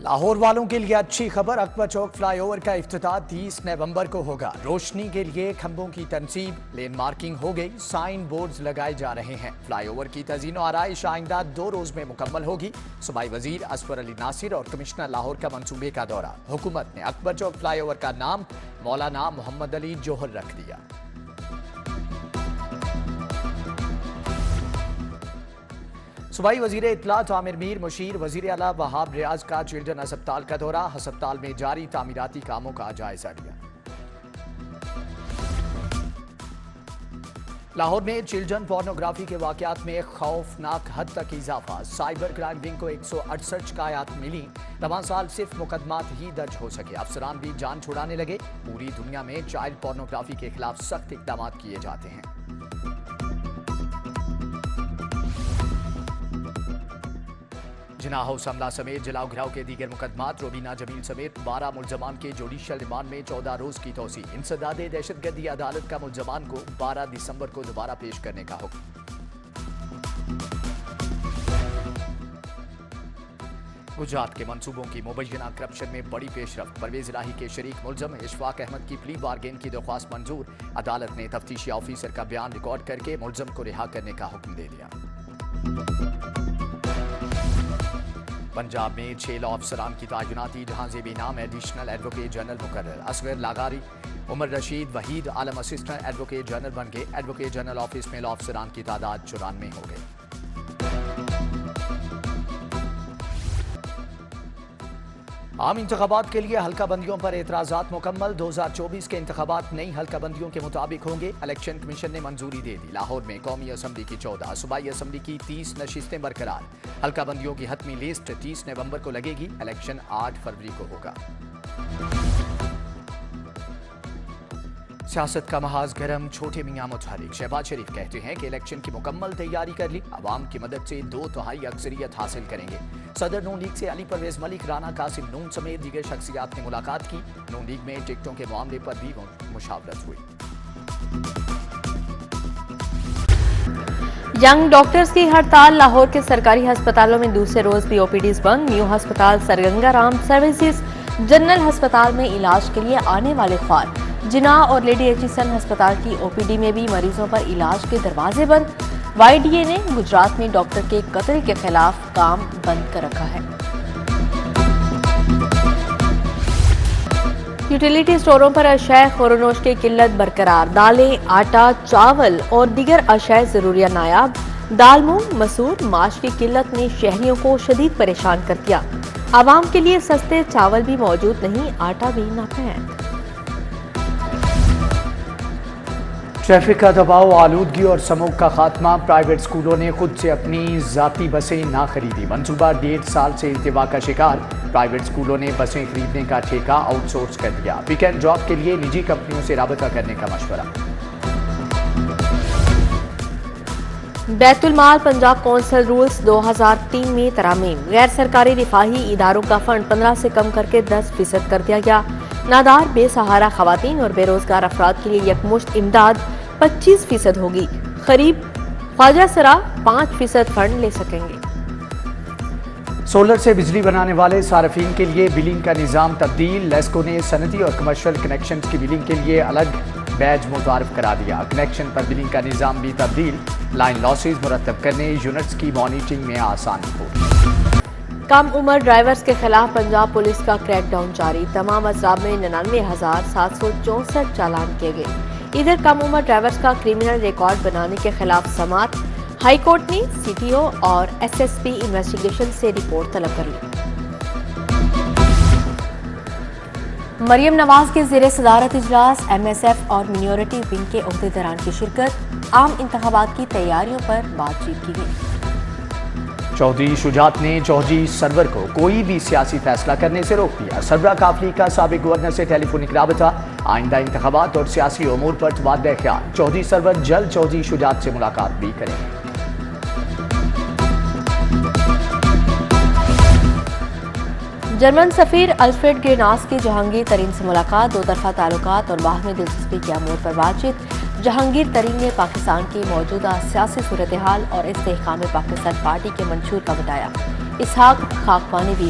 لاہور والوں کے لیے اچھی خبر، اکبر چوک فلائی اوور کا افتتاح 30 نومبر کو ہوگا۔ روشنی کے لیے کھمبوں کی تنصیب، لین مارکنگ ہو گئی، سائن بورڈز لگائے جا رہے ہیں۔ فلائی اوور کی تزئین و آرائش آئندہ 2 روز میں مکمل ہوگی۔ صوبائی وزیر اصفر علی ناصر اور کمشنر لاہور کا منصوبے کا دورہ۔ حکومت نے اکبر چوک فلائی اوور کا نام مولانا محمد علی جوہر رکھ دیا۔ صوبائی وزیر اطلاعات عامر میر، مشیر وزیر اعلیٰ وہاب ریاض کا چلڈرن ہسپتال کا دورہ، ہسپتال میں جاری تعمیراتی کاموں کا جائزہ لیا۔ لاہور میں چلڈرن پورنوگرافی کے واقعات میں خوفناک حد تک اضافہ، سائبر کرائم ونگ کو 168 شکایات ملی، رواں سال صرف مقدمات ہی درج ہو سکے، افسران بھی جان چھڑانے لگے۔ پوری دنیا میں چائلڈ پورنوگرافی کے خلاف سخت اقدامات کیے جاتے ہیں۔ جناح ہاؤس حملہ سمیت جلاؤ گھراؤ کے دیگر مقدمات، روبینہ جمیل سمیت 12 ملزمان کے جوڈیشل ریمانڈ میں 14 روز کی توسیع۔ انسداد دہشت گردی عدالت کا ملزمان کو 12 دسمبر کو دوبارہ پیش کرنے کا حکم۔ گجرات کے منصوبوں کی مبینہ کرپشن میں بڑی پیش رفت، پرویز الہی کے شریک ملزم اشفاق احمد کی پلی بارگین کی درخواست منظور، عدالت نے تفتیشی آفیسر کا بیان ریکارڈ کر کے ملزم کو رہا کرنے کا حکم دے دیا۔ پنجاب میں 6 لاء افسران کی تعیناتی، جہاں زیب نام ایڈیشنل ایڈوکیٹ جنرل مقرر، اصغر لاغاری، عمر رشید، وحید عالم اسسٹنٹ ایڈوکیٹ جنرل بن گئے۔ ایڈوکیٹ جنرل آفس میں لاء افسران کی تعداد 94 ہو گئی۔ عام انتخابات کے لیے حلقہ بندیوں پر اعتراضات مکمل، 2024 کے انتخابات نئی حلقہ بندیوں کے مطابق ہوں گے، الیکشن کمیشن نے منظوری دے دی۔ لاہور میں قومی اسمبلی کی 14، صوبائی اسمبلی کی 30 نشستیں برقرار، حلقہ بندیوں کی حتمی لسٹ 30 نومبر کو لگے گی، الیکشن 8 فروری کو ہوگا۔ سیاست کا محاذ گرم، چھوٹے میاں متحرک، شہباز شریف کہتے ہیں کہ الیکشن کی مکمل تیاری کر لی، عوام کی مدد سے 2/3 اکثریت حاصل کریں گے۔ صدر نون لیگ سے علی پرویز ملک، رانا قاسم نون سمیت دیگر شخصیات نے ملاقات کی، نون لیگ میں ٹکٹوں کے معاملے پر بھی مشاورت ہوئی۔ ینگ ڈاکٹرز کی ہڑتال، لاہور کے سرکاری ہسپتالوں میں دوسرے روز بھی OPDs بند، نیو ہسپتال سرگنگا رام سروسز جنرل ہسپتال میں علاج کے لیے آنے والے خوار، جناح اور لیڈی ایچیسن ہسپتال کی OPD میں بھی مریضوں پر علاج کے دروازے بند۔ YDA نے گجرات میں ڈاکٹر کے قتل کے خلاف کام بند کر رکھا ہے۔ یوٹیلیٹی اسٹوروں پر اشیاء خورونوش کی قلت برقرار، دالیں، آٹا، چاول اور دیگر اشیاء ضروریہ نایاب، دال، مونگ، مسور، ماش کی قلت نے شہریوں کو شدید پریشان کر دیا، عوام کے لیے سستے چاول بھی موجود نہیں، آٹا بھی ناپید۔ ٹریفک کا دباؤ، آلودگی اور سموگ کا خاتمہ، پرائیویٹ اسکولوں نے خود سے اپنی ذاتی بسیں نہ خریدی، منصوبہ 1.5 سال سے التوا کا شکار، پرائیویٹ اسکولوں نے بسیں خریدنے کا ٹھیکہ آؤٹ سورس کر دیا، پک اینڈ ڈراپ کے لیے نجی کمپنیوں سے رابطہ کرنے کا مشورہ۔ بیت المال پنجاب کونسل رولز 2003 میں ترامیم، غیر سرکاری رفاہی اداروں کا فنڈ 15 سے کم کر کے 10% کر دیا گیا، نادار بے سہارا خواتین اور بے روزگار افراد کے لیے یکمشت امداد 25% ہوگی، قریب خواجہ سرا 5% فنڈ لے سکیں گے۔ سولر سے بجلی بنانے والے صارفین کے لیے بلنگ کا نظام تبدیل، لیسکو نے صنعتی اور کمرشل کنیکشنز کی بلنگ کے لیے الگ بیج متعارف کرا دیا، کنیکشن پر بلنگ کا نظام بھی تبدیل، لائن لاسز مرتب کرنے، یونٹس کی مانیٹرنگ میں آسانی ہو۔ کم عمر ڈرائیورز کے خلاف پنجاب پولیس کا کریک ڈاؤن جاری، تمام اضراب میں 99,764 چالان کیے گئے۔ ادھر کم عمر ڈرائیورز کا کرمنل ریکارڈ بنانے کے خلاف سماعت، ہائی کورٹ نے CTO اور SSP انویسٹیگیشن سے رپورٹ طلب کر لی۔ مریم نواز کے زیر صدارت اجلاس، MSF اور منورٹی ونگ کے عہدیداران کی شرکت، عام انتخابات کی تیاریوں پر بات چیت کی گئی۔ چودھری شجاعت نے چودھری سرور کو کوئی بھی سیاسی فیصلہ کرنے سے روک دیا، سربراہ کافلی کا سابق گورنر سے ٹیلی فونک رابطہ، آئندہ انتخابات اور سیاسی امور پر تبادلہ خیال، چودھری سرور جلد چودھری شجاعت سے ملاقات بھی کریں گے۔ جرمن سفیر الفریڈ گریناس کی جہانگیر ترین سے ملاقات، 2 طرفہ تعلقات اور باہمی دلچسپی کے امور پر بات چیت۔ جہانگیر ترین نے پاکستان کی موجودہ سیاسی صورتحال اور استحکام پاکستان پارٹی کے منشور کا بتایا۔ اسحاق خاقانی بھی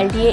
LDA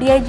DIG